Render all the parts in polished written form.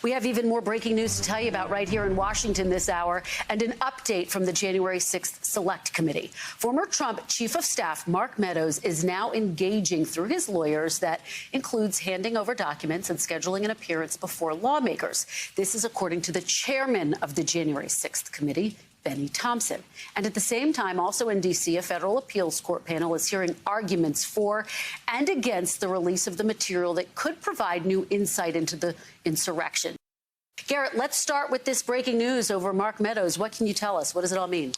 We have even more breaking news to tell you about right here in Washington this hour, and an update from the January 6th Select Committee. Former Trump Chief of Staff Mark Meadows is now engaging through his lawyers. That includes handing over documents and scheduling an appearance before lawmakers. This is according to the chairman of the January 6th Committee, Benny Thompson. And at the same time, also in D.C., a federal appeals court panel is hearing arguments for and against the release of the material that could provide new insight into the insurrection. Garrett, let's start with this breaking news over Mark Meadows. What can you tell us? What does it all mean?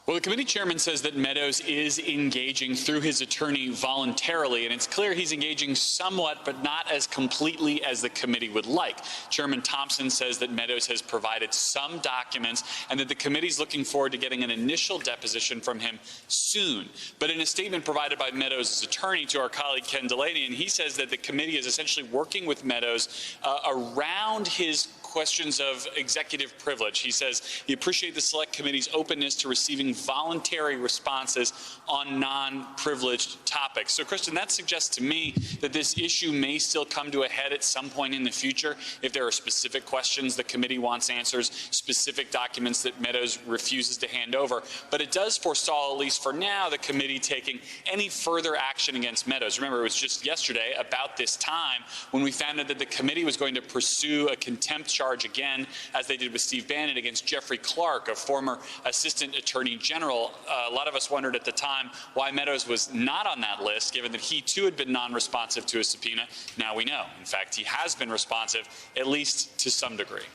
Well, the committee chairman says that Meadows is engaging through his attorney voluntarily, and it's clear he's engaging somewhat, but not as completely as the committee would like. Chairman Thompson says that Meadows has provided some documents and that the committee's looking forward to getting an initial deposition from him soon. But in a statement provided by Meadows' attorney to our colleague Ken Delaney, and he says that the committee is essentially working with Meadows around his questions of executive privilege. He says he appreciates the Select Committee's openness to receiving voluntary responses on non-privileged topics. So, Kristen, that suggests to me that this issue may still come to a head at some point in the future if there are specific questions the committee wants answers, specific documents that Meadows refuses to hand over. But it does forestall, at least for now, the committee taking any further action against Meadows. Remember, it was just yesterday, about this time, when we found out that the committee was going to pursue a contempt charge again, as they did with Steve Bannon, against Jeffrey Clark, a former assistant attorney general. A lot of us wondered at the time why Meadows was not on that list, given that he too had been non-responsive to a subpoena. Now we know. In fact, he has been responsive, at least to some degree.